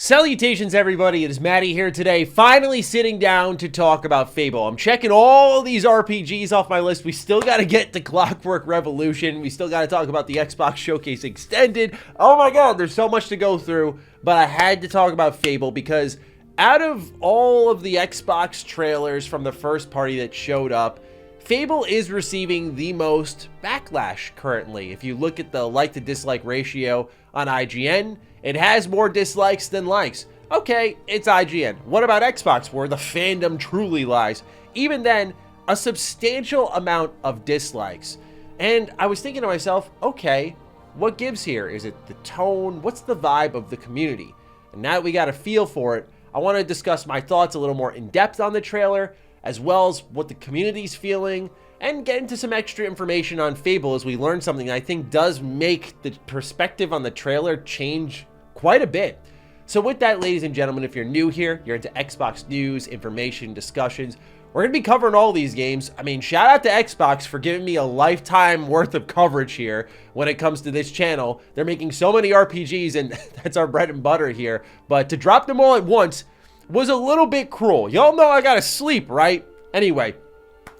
Salutations everybody, it is Matty here today, finally sitting down to talk about Fable. I'm checking all these RPGs off my list. We still got to get to Clockwork Revolution. We still got to talk about the Xbox Showcase Extended. Oh my god, there's so much to go through, but I had to talk about Fable because out of all of the Xbox trailers from the first party that showed up, Fable is receiving the most backlash currently. If you look at the like to dislike ratio on IGN, it has more dislikes than likes. Okay, it's IGN. What about Xbox, where the fandom truly lies? Even then, a substantial amount of dislikes. And I was thinking to myself, okay, what gives here? Is it the tone? What's the vibe of the community? And now that we got a feel for it, I want to discuss my thoughts a little more in depth on the trailer, as well as what the community's feeling, and get into some extra information on Fable as we learn something that I think does make the perspective on the trailer change quite a bit. So with that, ladies and gentlemen, if you're new here, you're into Xbox news, information, discussions, we're going to be covering all these games. I mean, shout out to Xbox for giving me a lifetime worth of coverage here when it comes to this channel. They're making so many RPGs, and that's our bread and butter here. But to drop them all at once was a little bit cruel. Y'all know I gotta sleep, right? Anyway,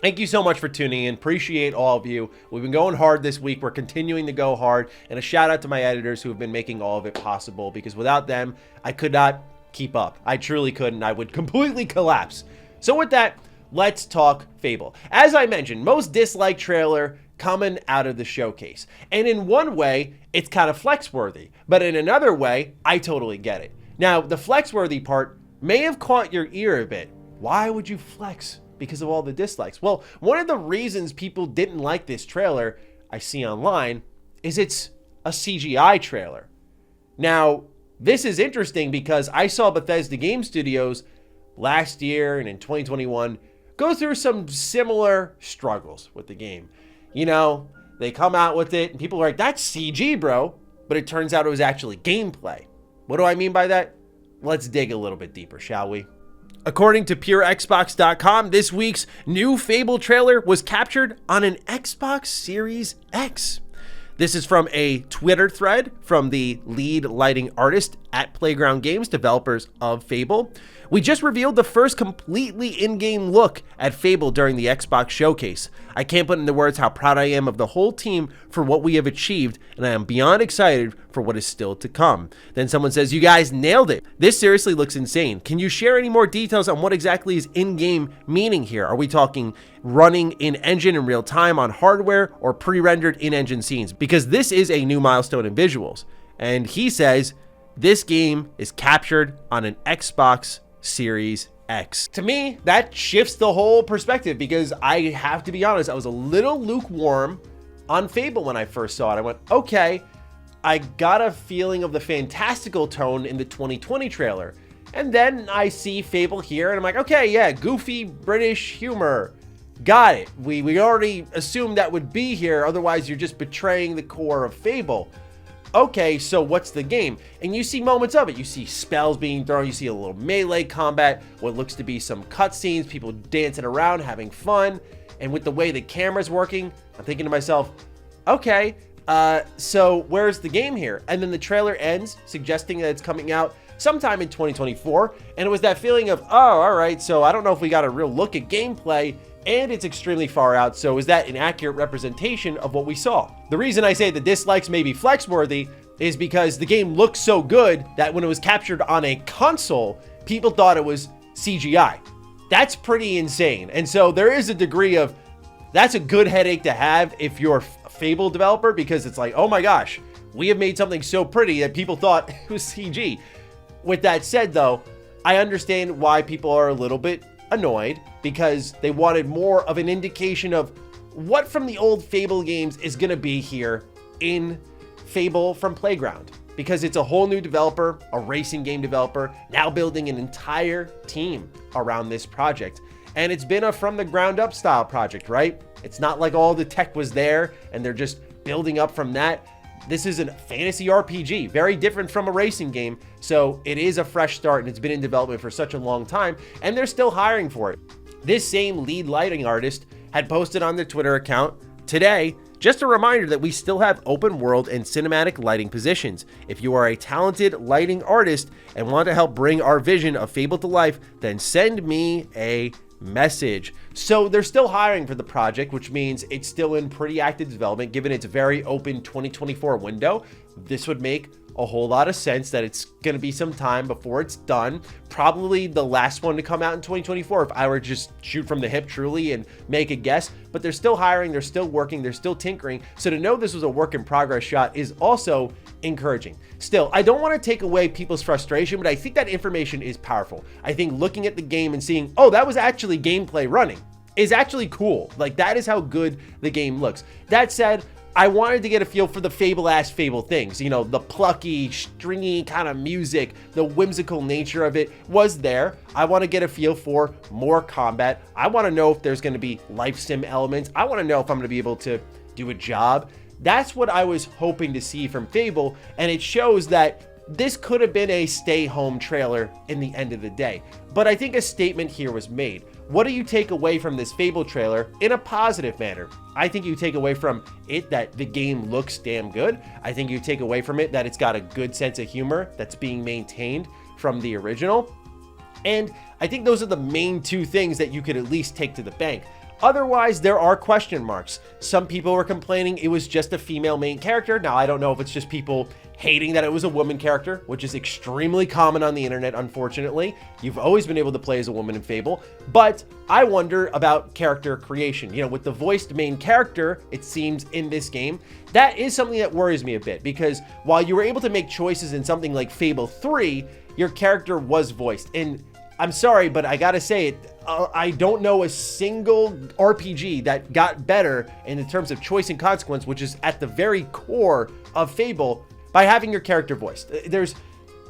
thank you so much for tuning in. Appreciate all of you. We've been going hard this week. We're continuing to go hard. And a shout out to my editors who have been making all of it possible, because without them, I could not keep up. I truly couldn't. I would completely collapse. So with that, let's talk Fable. As I mentioned, most disliked trailer coming out of the showcase. And in one way, it's kind of flex-worthy. But in another way, I totally get it. Now, the flex-worthy part may have caught your ear a bit. Why would you flex because of all the dislikes? Well, one of the reasons people didn't like this trailer I see online is it's a CGI trailer. Now, this is interesting because I saw Bethesda Game Studios last year and in 2021 go through some similar struggles with the game. You know, they come out with it and people are like, that's CG, bro. But it turns out it was actually gameplay. What do I mean by that? Let's dig a little bit deeper, shall we? According to PureXbox.com, this week's new Fable trailer was captured on an Xbox Series X. This is from a Twitter thread from the lead lighting artist at Playground Games, developers of Fable. We just revealed the first completely in-game look at Fable during the Xbox Showcase. I can't put into words how proud I am of the whole team for what we have achieved, and I am beyond excited for what is still to come. Then someone says, you guys nailed it. This seriously looks insane. Can you share any more details on what exactly is in-game meaning here? Are we talking running in-engine in real time on hardware or pre-rendered in-engine scenes? Because this is a new milestone in visuals. And he says, this game is captured on an Xbox Series X. To me, that shifts the whole perspective, because I have to be honest, I was a little lukewarm on Fable when I first saw it. I went, okay, I got a feeling of the fantastical tone in the 2020 trailer. And then I see Fable here and I'm like, okay, yeah, goofy British humor. Got it. We already assumed that would be here. Otherwise, you're just betraying the core of Fable. Okay, so what's the game? And you see moments of it. You see spells being thrown. You see a little melee combat, what looks to be some cutscenes, people dancing around, having fun. And with the way the camera's working, I'm thinking to myself, okay, so where's the game here? And then the trailer ends, suggesting that it's coming out sometime in 2024. And it was that feeling of, oh, all right, so I don't know if we got a real look at gameplay, and it's extremely far out, so is that an accurate representation of what we saw? The reason I say the dislikes may be flex-worthy is because the game looks so good that when it was captured on a console, people thought it was CGI. That's pretty insane. And so there is a degree of, that's a good headache to have if you're a Fable developer, because it's like, oh my gosh, we have made something so pretty that people thought it was CG. With that said though, I understand why people are a little bit annoyed, because they wanted more of an indication of what from the old Fable games is going to be here in Fable from Playground, because it's a whole new developer, a racing game developer, now building an entire team around this project. And it's been a from the ground up style project, right? It's not like all the tech was there and they're just building up from that. This is a fantasy RPG, very different from a racing game. So it is a fresh start, and it's been in development for such a long time, and they're still hiring for it. This same lead lighting artist had posted on their Twitter account today Just a reminder that we still have open world and cinematic lighting positions. If you are a talented lighting artist and want to help bring our vision of Fable to life, then send me a message. So they're still hiring for the project, which means it's still in pretty active development. Given its very open 2024 window, this would make a whole lot of sense that it's going to be some time before it's done. Probably the last one to come out in 2024 if I were to just shoot from the hip truly and make a guess. But they're still hiring, they're still working, they're still tinkering. So to know this was a work in progress shot is also encouraging. Still, I don't want to take away people's frustration, but I think that information is powerful. I think looking at the game and seeing, oh, that was actually gameplay running is actually cool. Like, that is how good the game looks. That said, I wanted to get a feel for the Fable-ass Fable things. You know, the plucky, stringy kind of music, the whimsical nature of it was there. I want to get a feel for more combat. I want to know if there's going to be life sim elements. I want to know if I'm going to be able to do a job. That's what I was hoping to see from Fable, and it shows that this could have been a stay-home trailer in the end of the day. But I think a statement here was made. What do you take away from this Fable trailer in a positive manner? I think you take away from it that the game looks damn good. I think you take away from it that it's got a good sense of humor that's being maintained from the original. And I think those are the main two things that you could at least take to the bank. Otherwise, there are question marks. Some people were complaining it was just a female main character. Now, I don't know if it's just people hating that it was a woman character, which is extremely common on the internet, unfortunately. You've always been able to play as a woman in Fable, but I wonder about character creation. You know, with the voiced main character, it seems, in this game, that is something that worries me a bit, because while you were able to make choices in something like Fable 3, your character was voiced. And I'm sorry, but I gotta say it, I don't know a single RPG that got better in the terms of choice and consequence, which is at the very core of Fable, by having your character voiced. There's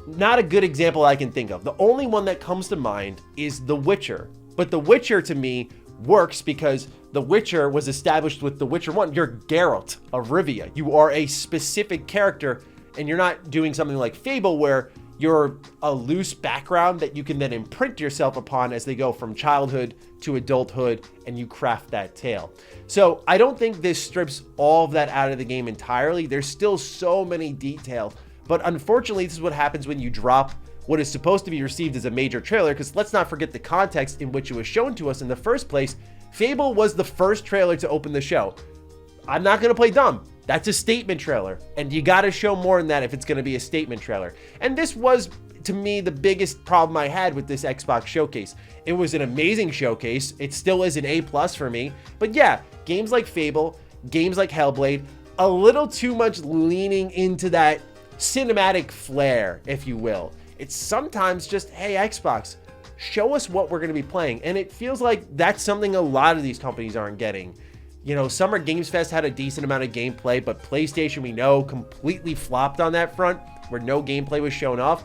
not a good example I can think of. The only one that comes to mind is The Witcher. But The Witcher, to me, works because The Witcher was established with The Witcher 1. You're Geralt of Rivia. You are a specific character, and you're not doing something like Fable where you're a loose background that you can then imprint yourself upon as they go from childhood to adulthood, and you craft that tale. So I don't think this strips all of that out of the game entirely. There's still so many details, but unfortunately, this is what happens when you drop what is supposed to be received as a major trailer, because let's not forget the context in which it was shown to us in the first place. Fable was the first trailer to open the show. I'm not going to play dumb. That's a statement trailer, and you got to show more than that if it's going to be a statement trailer. And this was, to me, the biggest problem I had with this Xbox showcase. It was an amazing showcase. It still is an A+ for me. But yeah, games like Fable, games like Hellblade, a little too much leaning into that cinematic flair, if you will. It's sometimes just, hey, Xbox, show us what we're going to be playing. And it feels like that's something a lot of these companies aren't getting. You know, Summer Games Fest had a decent amount of gameplay, but PlayStation, we know, completely flopped on that front, where no gameplay was shown off.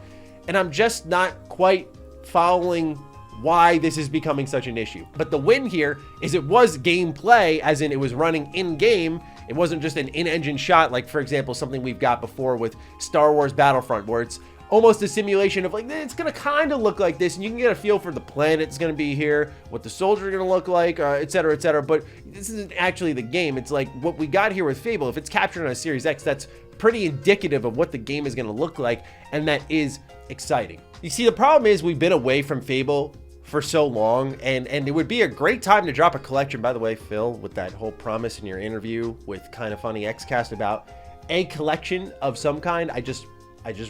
And I'm just not quite following why this is becoming such an issue. But the win here is it was gameplay, as in it was running in-game. It wasn't just an in-engine shot, like, for example, something we've got before with Star Wars Battlefront, where it's almost a simulation of, like, it's going to kind of look like this, and you can get a feel for the planet it's going to be here, what the soldiers are going to look like, et cetera, et cetera. But this isn't actually the game. It's like what we got here with Fable. If it's captured on a Series X, that's pretty indicative of what the game is going to look like, and that is exciting. You see, the problem is we've been away from Fable for so long, and it would be a great time to drop a collection. By the way, Phil, with that whole promise in your interview with Kinda Funny Xcast about a collection of some kind, I just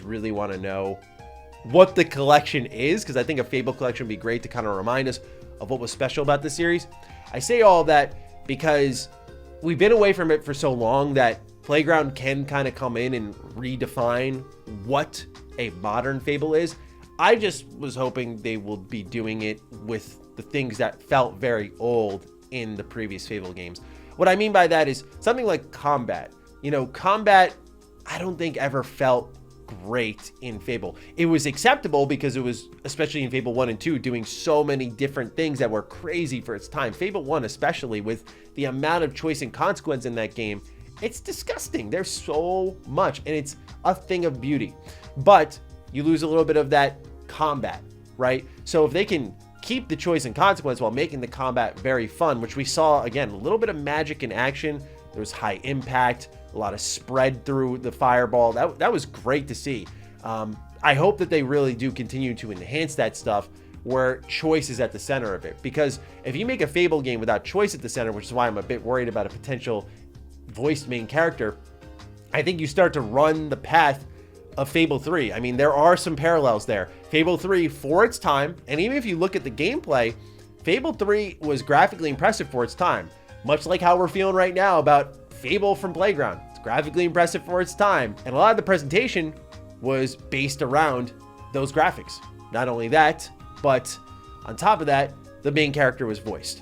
really want to know what the collection is, because I think a Fable collection would be great to kind of remind us of what was special about the series. I say all that because we've been away from it for so long that Playground can kind of come in and redefine what a modern Fable is. I just was hoping they will be doing it with the things that felt very old in the previous Fable games. What I mean by that is something like combat. You know, combat, I don't think ever felt great in Fable. It was acceptable because it was, especially in Fable 1 and 2, doing so many different things that were crazy for its time. Fable 1 especially, with the amount of choice and consequence in that game, it's disgusting. There's so much, and it's a thing of beauty. But you lose a little bit of that combat, right? So if they can keep the choice and consequence while making the combat very fun, which we saw, again, a little bit of magic in action, There was high impact, a lot of spread through the fireball. That was great to see. I hope that they really do continue to enhance that stuff where choice is at the center of it. Because if you make a Fable game without choice at the center, which is why I'm a bit worried about a potential voiced main character, I think you start to run the path of Fable 3. I mean, there are some parallels there. Fable 3, for its time, and even if you look at the gameplay, Fable 3 was graphically impressive for its time. Much like how we're feeling right now about Fable from Playground. It's graphically impressive for its time. And a lot of the presentation was based around those graphics. Not only that, but on top of that, the main character was voiced.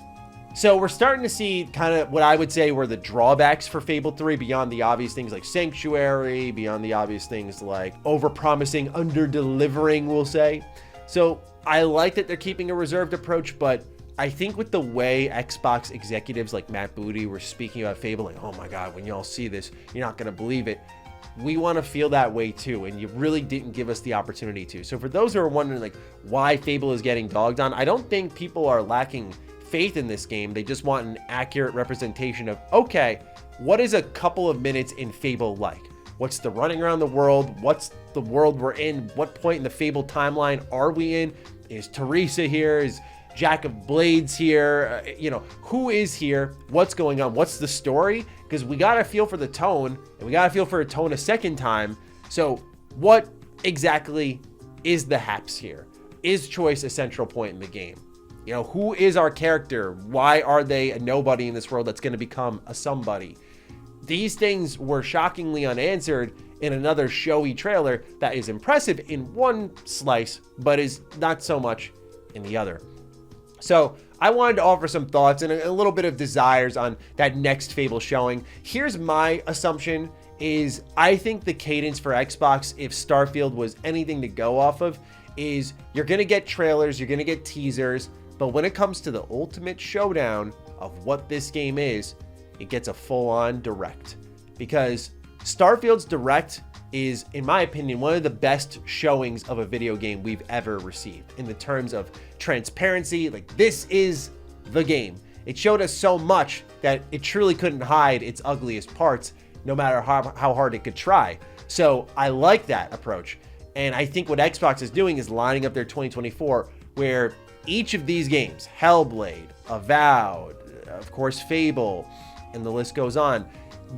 So we're starting to see kind of what I would say were the drawbacks for Fable 3 beyond the obvious things like Sanctuary, beyond the obvious things like over-promising, under-delivering, we'll say. So I like that they're keeping a reserved approach, but I think with the way Xbox executives like Matt Booty were speaking about Fable, like, oh my God, when y'all see this, you're not going to believe it. We want to feel that way too, and you really didn't give us the opportunity to. So for those who are wondering like why Fable is getting dogged on, I don't think people are lacking faith in this game. They just want an accurate representation of, okay, what is a couple of minutes in Fable like? What's the running around the world? What's the world we're in? What point in the Fable timeline are we in? Is Teresa here? Is Jack of Blades here? Who is here? What's going on? What's the story? Because we got to feel for the tone, and we got to feel for a tone a second time. So what exactly is the haps here? Is choice a central point in the game? Who is our character? Why are they a nobody in this world that's going to become a somebody? These things were shockingly unanswered in another showy trailer that is impressive in one slice, but is not so much in the other. So I wanted to offer some thoughts and a little bit of desires on that next Fable showing. Here's my assumption is I think the cadence for Xbox, if Starfield was anything to go off of, is you're going to get trailers, you're going to get teasers, but when it comes to the ultimate showdown of what this game is, it gets a full-on direct. Because Starfield's direct is, in my opinion, one of the best showings of a video game we've ever received in the terms of transparency. Like, this is the game. It showed us so much that it truly couldn't hide its ugliest parts, no matter how hard it could try. So I like that approach. And I think what Xbox is doing is lining up their 2024, where each of these games, Hellblade, Avowed, of course Fable, and the list goes on,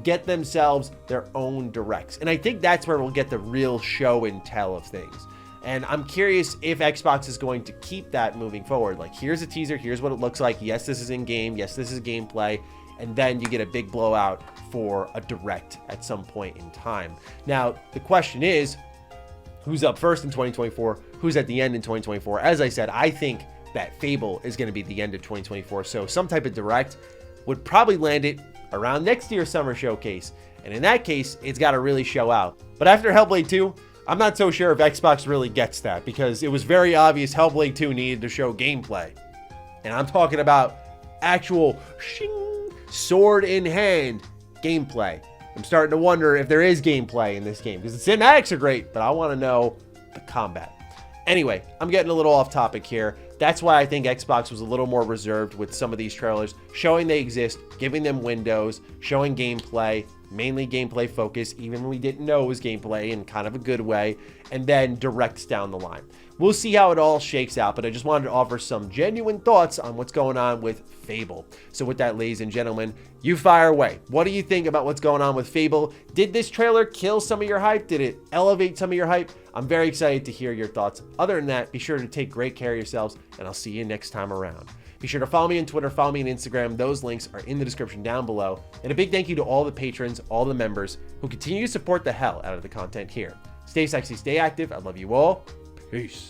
get themselves their own directs. And I think that's where we'll get the real show and tell of things. And I'm curious if Xbox is going to keep that moving forward. Like, here's a teaser, here's what it looks like. Yes, this is in game. Yes, this is gameplay. And then you get a big blowout for a direct at some point in time. Now, the question is, who's up first in 2024? Who's at the end in 2024? As I said, I think that Fable is going to be the end of 2024. So some type of direct would probably land it around next year's summer showcase. And in that case, it's got to really show out. But after Hellblade 2, I'm not so sure if Xbox really gets that, because it was very obvious Hellblade 2 needed to show gameplay. And I'm talking about actual shing, sword in hand gameplay. I'm starting to wonder if there is gameplay in this game, because the cinematics are great, but I want to know the combat. Anyway, I'm getting a little off topic here. That's why I think Xbox was a little more reserved with some of these trailers, showing they exist, giving them windows, showing gameplay, mainly gameplay focus, even when we didn't know it was gameplay in kind of a good way, and then directs down the line. We'll see how it all shakes out, but I just wanted to offer some genuine thoughts on what's going on with Fable. So with that, ladies and gentlemen, you fire away. What do you think about what's going on with Fable? Did this trailer kill some of your hype? Did it elevate some of your hype? I'm very excited to hear your thoughts. Other than that, be sure to take great care of yourselves, and I'll see you next time around. Be sure to follow me on Twitter, follow me on Instagram. Those links are in the description down below. And a big thank you to all the patrons, all the members who continue to support the hell out of the content here. Stay sexy, stay active. I love you all. Peace.